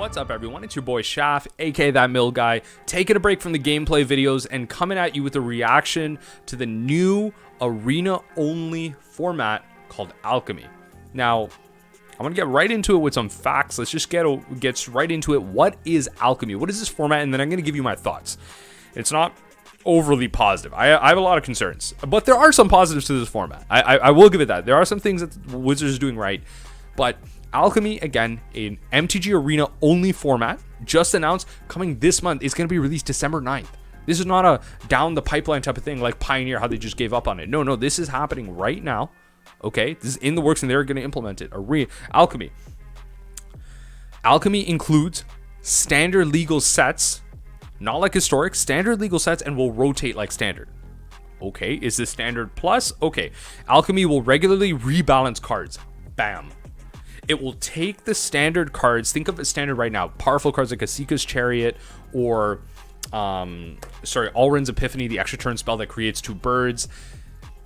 What's up, everyone? It's your boy Shaft, aka That Mill Guy, taking a break from the gameplay videos and coming at you with a reaction to the new arena-only format called Alchemy. Now, I'm gonna get right into it with some facts. Let's just get right into it. What is Alchemy? What is this format? And then I'm gonna give you my thoughts. It's not overly positive. I have a lot of concerns, but there are some positives to this format. I will give it that. There are some things that Wizards is doing right, but Alchemy, again, an MTG Arena only format, just announced, coming this month. It's going to be released December 9th. This is not a down the pipeline type of thing like Pioneer, how they just gave up on it. No, this is happening right now. Okay, this is in the works and they're going to implement it. Alchemy includes standard legal sets, not like historic, standard legal sets, and will rotate like standard. Okay, is this standard plus? Okay, Alchemy will regularly rebalance cards. Bam. It will take the standard cards, think of it standard right now, powerful cards like Asika's Chariot or, Alrund's Epiphany, the extra turn spell that creates 2 birds.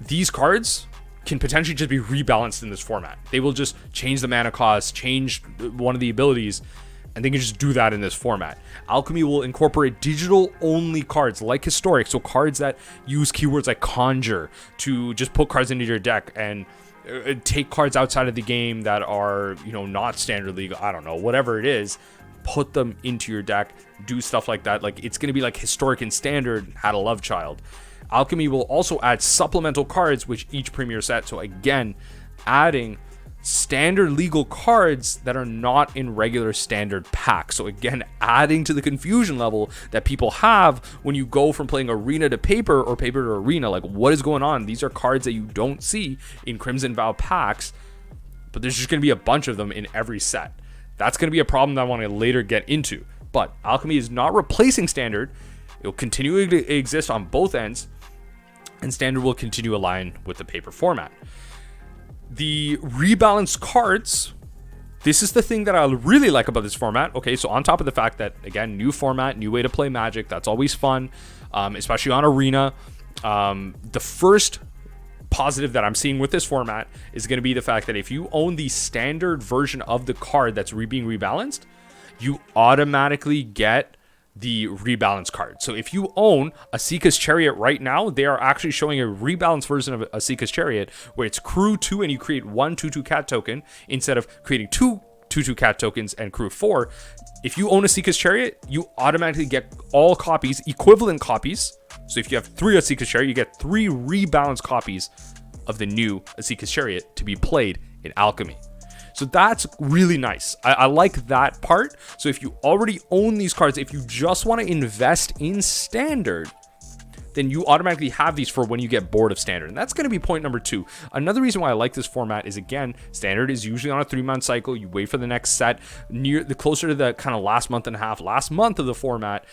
These cards can potentially just be rebalanced in this format. They will just change the mana cost, change one of the abilities, and they can just do that in this format. Alchemy will incorporate digital-only cards like historic, so cards that use keywords like conjure to just put cards into your deck and take cards outside of the game that are, not standard legal, I don't know, whatever it is, put them into your deck, do stuff like that. Like, it's going to be like historic and standard had a love child. Alchemy will also add supplemental cards with each premier set. So again, adding standard legal cards that are not in regular standard packs. So again, adding to the confusion level that people have when you go from playing arena to paper or paper to arena. Like, what is going on? These are cards that you don't see in Crimson Vow packs, but there's just going to be a bunch of them in every set. That's going to be a problem that I want to later get into. But Alchemy is not replacing standard. It will continue to exist on both ends, and standard will continue to align with the paper format. The rebalanced cards, this is the thing that I really like about this format. Okay, so on top of the fact that, again, new format, new way to play Magic, that's always fun, especially on Arena. The first positive that I'm seeing with this format is going to be the fact that if you own the standard version of the card that's being rebalanced, you automatically get the rebalance card. So if you own Asika's Chariot right now, they are actually showing a rebalanced version of Asika's Chariot where it's crew 2 and you create 1 2/2 cat token instead of creating 2 2/2 cat tokens and crew 4. If you own Asika's Chariot, you automatically get all copies, equivalent copies. So if you have 3 Asika's Chariot, you get 3 rebalanced copies of the new Asika's Chariot to be played in Alchemy. So that's really nice. I like that part. So if you already own these cards, if you just want to invest in standard, then you automatically have these for when you get bored of standard. And that's going to be point number 2. Another reason why I like this format is, again, standard is usually on a 3-month cycle. You wait for the next set. Closer to the kind of last month of the format,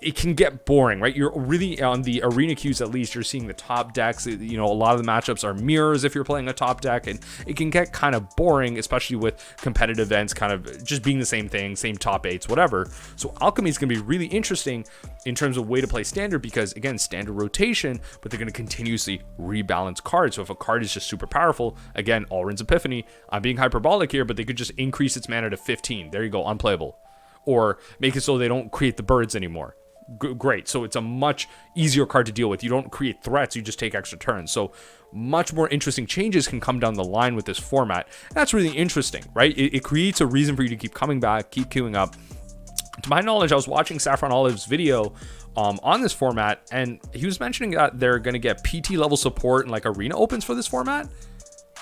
it can get boring, right? You're really on the arena queues, at least you're seeing the top decks. A lot of the matchups are mirrors if you're playing a top deck, and it can get kind of boring, especially with competitive events kind of just being the same thing, same top 8s, whatever. So Alchemy is going to be really interesting in terms of way to play standard because, again, standard rotation, but they're going to continuously rebalance cards. So if a card is just super powerful, again, Alrund's Epiphany, I'm being hyperbolic here, but they could just increase its mana to 15. There you go, unplayable. Or make it so they don't create the birds anymore. Great. So it's a much easier card to deal with. You don't create threats, you just take extra turns. So much more interesting changes can come down the line with this format. That's really interesting, right? It creates a reason for you to keep coming back, keep queuing up. To my knowledge, I was watching Saffron Olive's video on this format, and he was mentioning that they're going to get PT level support and like arena opens for this format.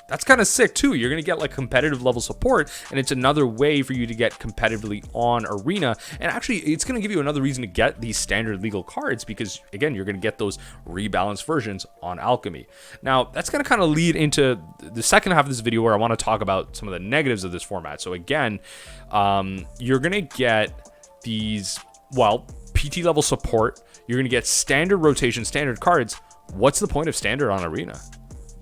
That's kind of sick too. You're going to get like competitive level support, and it's another way for you to get competitively on Arena. And actually, it's going to give you another reason to get these standard legal cards because, again, you're going to get those rebalanced versions on Alchemy. Now, that's going to kind of lead into the second half of this video where I want to talk about some of the negatives of this format. So again, you're going to get these, PT level support. You're going to get standard rotation, standard cards. What's the point of standard on Arena?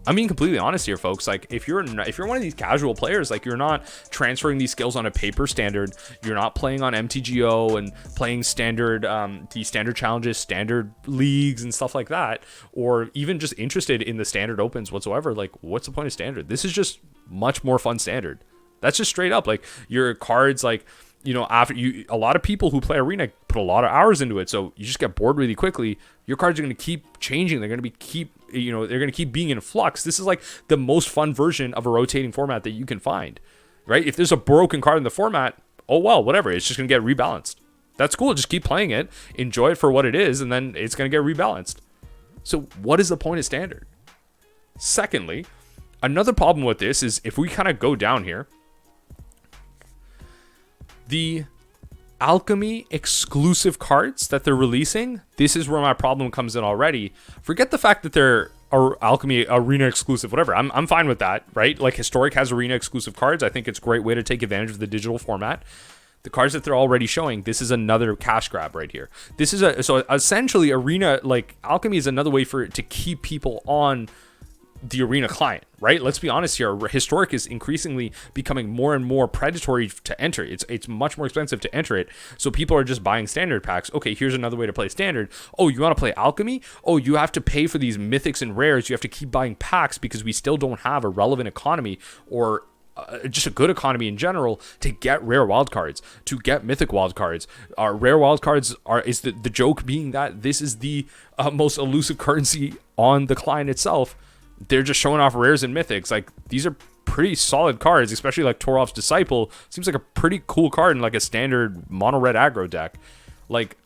I'm being completely honest here, folks. Like, if you're one of these casual players, like, you're not transferring these skills on a paper standard, you're not playing on MTGO and playing standard, the standard challenges, standard leagues and stuff like that, or even just interested in the standard opens whatsoever, like, what's the point of standard? This is just much more fun standard. That's just straight up. Like, your cards, like, you know, after you, a lot of people who play Arena put a lot of hours into it, so you just get bored really quickly. Your cards are going to keep changing. They're going to they're going to keep being in flux. This is like the most fun version of a rotating format that you can find, right? If there's a broken card in the format, oh well, whatever. It's just going to get rebalanced. That's cool. Just keep playing it, enjoy it for what it is, and then it's going to get rebalanced. So what is the point of Standard? Secondly, another problem with this is if we kind of go down here, the Alchemy exclusive cards that they're releasing, this is where my problem comes in already. Forget the fact that they're Alchemy Arena exclusive, whatever. I'm fine with that, right? Like Historic has Arena exclusive cards. I think it's a great way to take advantage of the digital format. The cards that they're already showing, this is another cash grab right here. This is so essentially Arena, like Alchemy is another way for it to keep people on the Arena client, right? Let's be honest here. Historic is increasingly becoming more and more predatory to enter. It's much more expensive to enter it. So people are just buying Standard packs. Okay, here's another way to play Standard. Oh, you want to play Alchemy? Oh, you have to pay for these mythics and rares. You have to keep buying packs because we still don't have a relevant economy or just a good economy in general to get rare wildcards, to get mythic wildcards. Rare wildcards is the joke being that this is the most elusive currency on the client itself. They're just showing off rares and mythics. Like, these are pretty solid cards, especially like Torov's Disciple. Seems like a pretty cool card in like a standard mono red aggro deck. Like,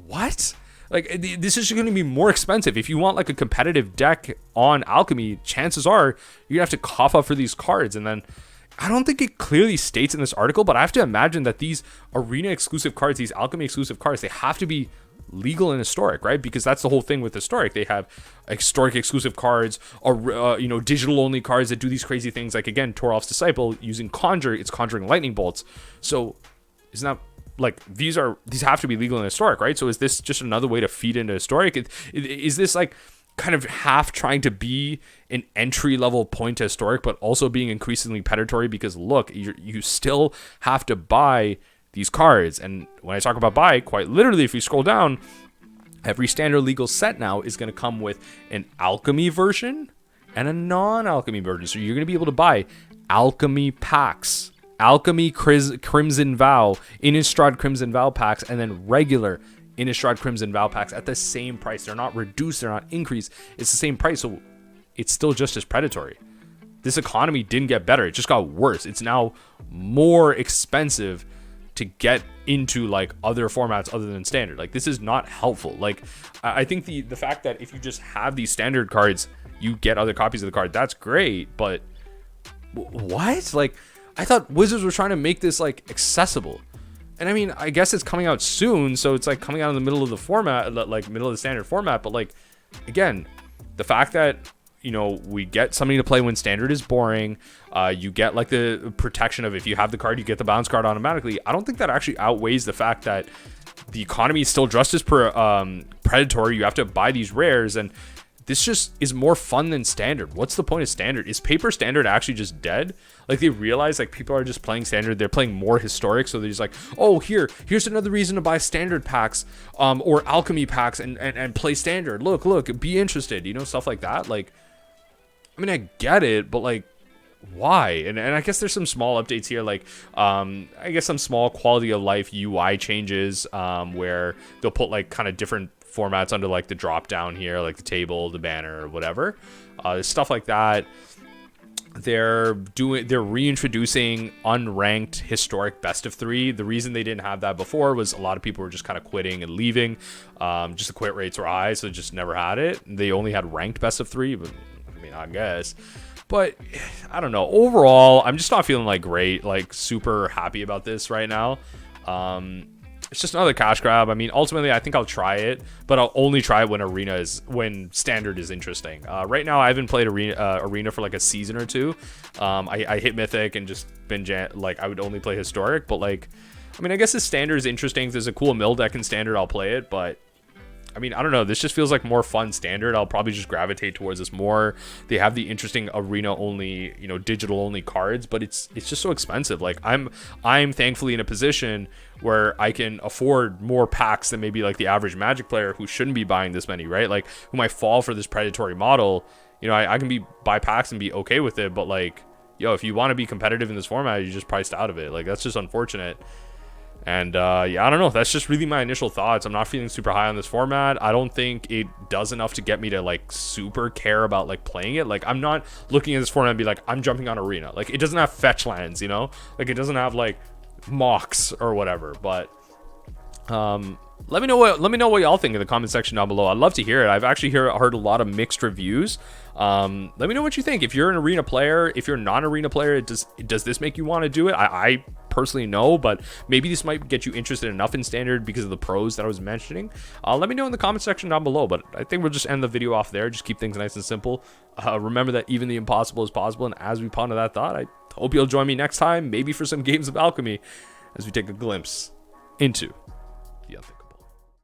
what? Like, this is going to be more expensive. If you want like a competitive deck on Alchemy, chances are you're going to have to cough up for these cards. And then I don't think it clearly states in this article, but I have to imagine that these Arena exclusive cards, these Alchemy exclusive cards, they have to be legal and Historic, right? Because that's the whole thing with Historic. They have Historic exclusive cards, or digital only cards that do these crazy things. Like, again, Torov's Disciple using Conjure, it's conjuring lightning bolts. So isn't that like these have to be legal and Historic, right? So is this just another way to feed into Historic? Is this like kind of half trying to be an entry level point to Historic, but also being increasingly predatory? Because look, you still have to buy these cards. And when I talk about buy, quite literally, if you scroll down, every standard legal set now is going to come with an Alchemy version and a non-Alchemy version. So you're going to be able to buy Alchemy packs, Alchemy Crimson Vow, Innistrad Crimson Vow packs, and then regular Innistrad Crimson Vow packs at the same price. They're not reduced, they're not increased. It's the same price, so it's still just as predatory. This economy didn't get better, it just got worse. It's now more expensive to get into like other formats other than Standard. Like, this is not helpful. Like, I think the fact that if you just have these Standard cards, you get other copies of the card, that's great, but what? Like, I thought Wizards were trying to make this like accessible. And I mean, I guess it's coming out soon, so it's like coming out in the middle of the format, like middle of the Standard format. But like, again, the fact that, you know, we get something to play when Standard is boring. You get like the protection of if you have the card, you get the bounce card automatically. I don't think that actually outweighs the fact that the economy is still just as predatory. You have to buy these rares, and this just is more fun than Standard. What's the point of Standard? Is paper Standard actually just dead? Like, they realize like people are just playing Standard, they're playing more Historic, so they're just like, oh, here's another reason to buy Standard packs, or Alchemy packs, and play Standard. Look, be interested, you know, stuff like that. Like, I mean, I get it, but like, why? And I guess there's some small updates here, like I guess some small quality of life UI changes, where they'll put like kind of different formats under like the drop down here, like the table, the banner, or whatever, stuff like that. They're reintroducing unranked Historic best of 3. The reason they didn't have that before was a lot of people were just kind of quitting and leaving. Just the quit rates were high, so just never had it. They only had ranked best of 3, but I mean, I guess. But I don't know. Overall, I'm just not feeling like great, like super happy about this right now. It's just another cash grab. I mean, ultimately, I think I'll try it, but I'll only try it when Standard is interesting. Right now, I haven't played Arena for like a season or two. I hit Mythic and just been like, I would only play Historic, but like, I mean, I guess the Standard is interesting. If there's a cool mill deck in Standard, I'll play it, but I mean, I don't know. This just feels like more fun Standard. I'll probably just gravitate towards this more. They have the interesting Arena only, you know, digital only cards, but it's just so expensive. Like, I'm thankfully in a position where I can afford more packs than maybe like the average Magic player who shouldn't be buying this many, right? Like, who might fall for this predatory model. You know, I can buy packs and be okay with it, but like, yo, if you want to be competitive in this format, you're just priced out of it. Like, that's just unfortunate. And yeah, I don't know. That's just really my initial thoughts. I'm not feeling super high on this format. I don't think it does enough to get me to like super care about like playing it. Like I'm not looking at this format and be like, I'm jumping on Arena. Like it doesn't have fetch lands, you know? Like it doesn't have like mocks or whatever. But let me know what y'all think in the comment section down below. I'd love to hear it. I've actually heard a lot of mixed reviews. Let me know what you think. If you're an Arena player, if you're not an Arena player, does this make you want to do it? I personally no, but maybe this might get you interested enough in Standard because of the pros that I was mentioning. Let me know in the comment section down below. But I think we'll just end the video off there. Just keep things nice and simple. Remember that even the impossible is possible. And as we ponder that thought, I hope you'll join me next time, maybe for some games of Alchemy, as we take a glimpse into the unthinkable.